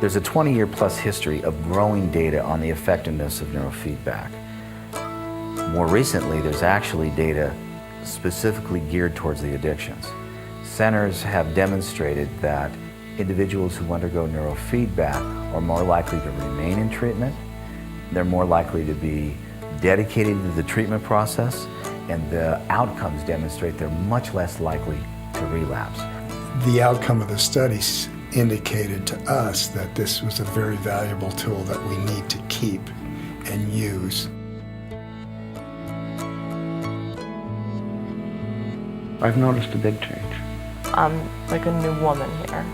There's a 20-year plus history of growing data on the effectiveness of neurofeedback. More recently, there's actually data specifically geared towards the addictions. Centers have demonstrated that individuals who undergo neurofeedback are more likely to remain in treatment, they're more likely to be dedicated to the treatment process, and the outcomes demonstrate they're much less likely to relapse. The outcome of the studies indicated to us that this was a very valuable tool that we need to keep and use. I've noticed a big change. I'm like a new woman here.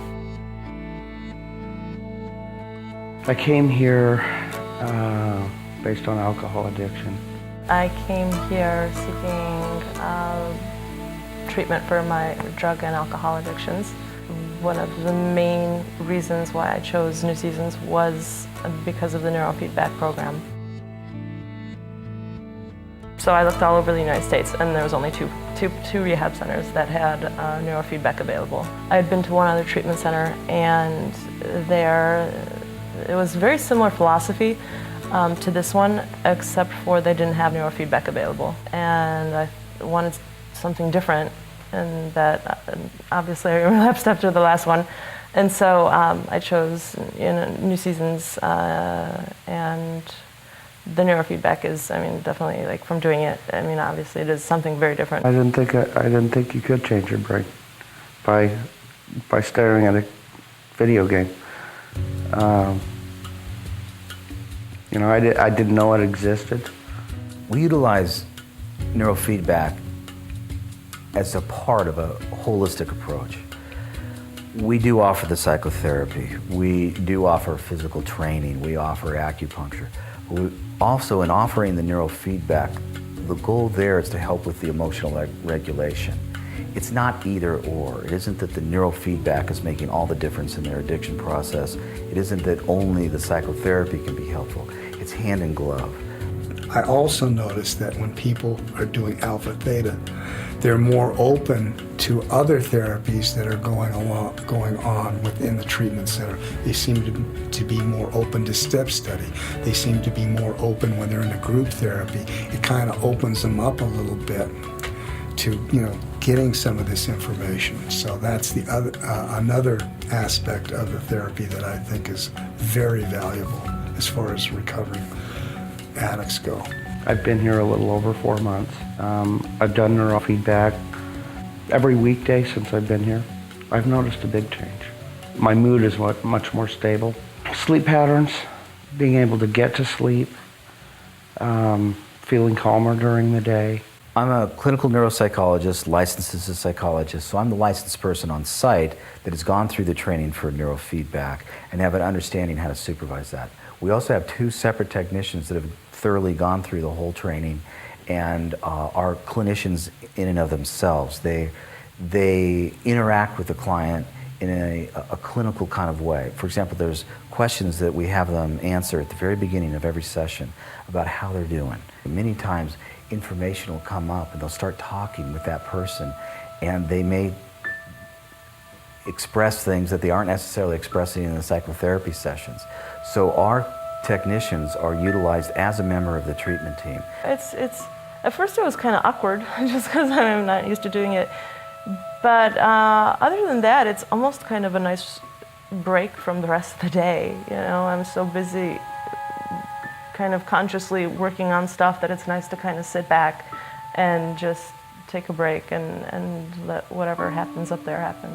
I came here based on alcohol addiction. I came here seeking treatment for my drug and alcohol addictions. One of the main reasons why I chose New Seasons was because of the neurofeedback program. So I looked all over the United States, and there was only two rehab centers that had neurofeedback available. I had been to one other treatment center, and there it was very similar philosophy to this one, except for they didn't have neurofeedback available. And I wanted something different, and that obviously I relapsed after the last one. And so I chose New Seasons, and the neurofeedback is, I mean, definitely, like, from doing it, I mean, obviously it is something very different. I didn't think you could change your brain by staring at a video game. You know, I didn't know it existed. We utilize neurofeedback as a part of a holistic approach. We do offer the psychotherapy, we do offer physical training, we offer acupuncture. Also, in offering the neurofeedback, the goal there is to help with the emotional regulation. It's not either or. It isn't that the neurofeedback is making all the difference in their addiction process. It isn't that only the psychotherapy can be helpful. It's hand in glove. I also noticed that when people are doing alpha theta, they're more open to other therapies that are going on within the treatment center. They seem to be more open to step study. They seem to be more open when they're in a group therapy. It kind of opens them up a little bit to, you know, getting some of this information. So that's the other another aspect of the therapy that I think is very valuable as far as recovering addicts go. I've been here a little over 4 months. I've done neurofeedback every weekday since I've been here. I've noticed a big change. My mood is much more stable. Sleep patterns, being able to get to sleep, feeling calmer during the day. I'm a clinical neuropsychologist, licensed as a psychologist, so I'm the licensed person on site that has gone through the training for neurofeedback and have an understanding how to supervise that. We also have 2 separate technicians that have thoroughly gone through the whole training and are clinicians in and of themselves. They interact with the client in a clinical kind of way. For example, there's questions that we have them answer at the very beginning of every session about how they're doing. Many times information will come up and they'll start talking with that person, and they may express things that they aren't necessarily expressing in the psychotherapy sessions. So our technicians are utilized as a member of the treatment team. It's at first it was kind of awkward just because I'm not used to doing it. But other than that, it's almost kind of a nice break from the rest of the day. You know, I'm so busy kind of consciously working on stuff that it's nice to kind of sit back and just take a break and let whatever happens up there happen.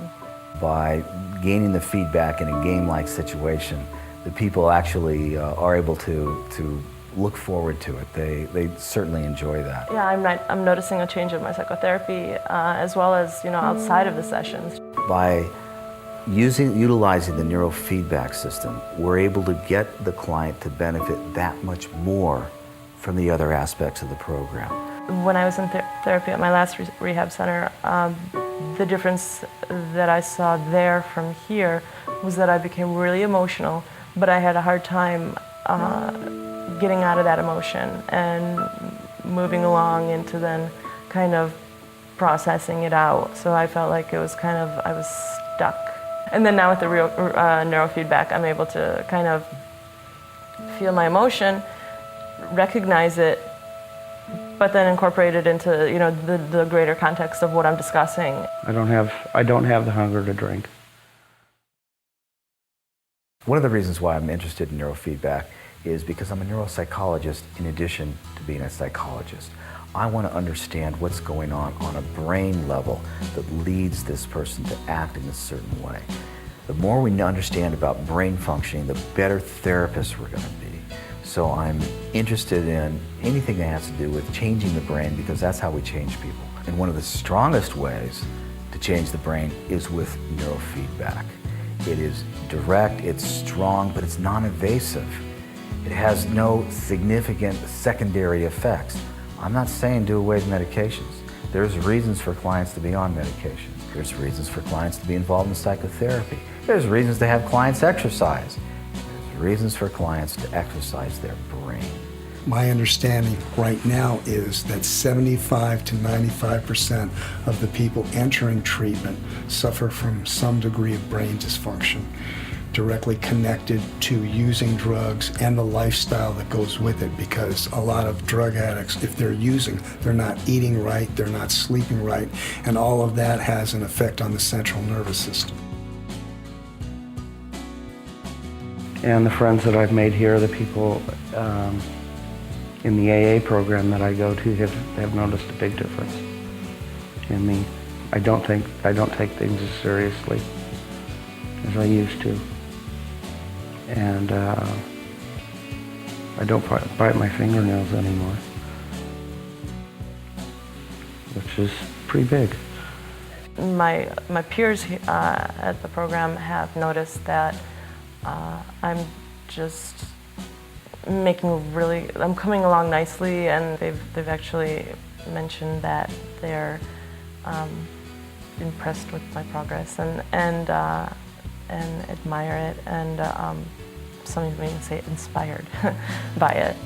By gaining the feedback in a game-like situation, the people actually are able to look forward to it. They certainly enjoy that. Yeah, I'm noticing a change in my psychotherapy as well as, you know, outside of the sessions. By utilizing the neurofeedback system, we're able to get the client to benefit that much more from the other aspects of the program. When I was in therapy at my last rehab center, the difference that I saw there from here was that I became really emotional, but I had a hard time getting out of that emotion and moving along into then kind of processing it out. So I felt like it was kind of, I was stuck And then now with the neurofeedback, I'm able to kind of feel my emotion, recognize it, but then incorporate it into the greater context of what I'm discussing. I don't have the hunger to drink. One of the reasons why I'm interested in neurofeedback is because I'm a neuropsychologist in addition to being a psychologist. I want to understand what's going on a brain level that leads this person to act in a certain way. The more we understand about brain functioning, the better therapists we're going to be. So I'm interested in anything that has to do with changing the brain, because that's how we change people. And one of the strongest ways to change the brain is with neurofeedback. It is direct, it's strong, but it's non-invasive. It has no significant secondary effects. I'm not saying do away with medications. There's reasons for clients to be on medications. There's reasons for clients to be involved in psychotherapy. There's reasons to have clients exercise. There's reasons for clients to exercise their brain. My understanding right now is that 75 to 95% of the people entering treatment suffer from some degree of brain dysfunction, directly connected to using drugs and the lifestyle that goes with it, because a lot of drug addicts, if they're using, they're not eating right, they're not sleeping right, and all of that has an effect on the central nervous system. And the friends that I've made here, the people in the AA program that I go to have noticed a big difference in me. I don't take things as seriously as I used to. And I don't bite my fingernails anymore, which is pretty big. My peers at the program have noticed that I'm just I'm coming along nicely, and they've actually mentioned that they're impressed with my progress and admire it, and some even say inspired by it.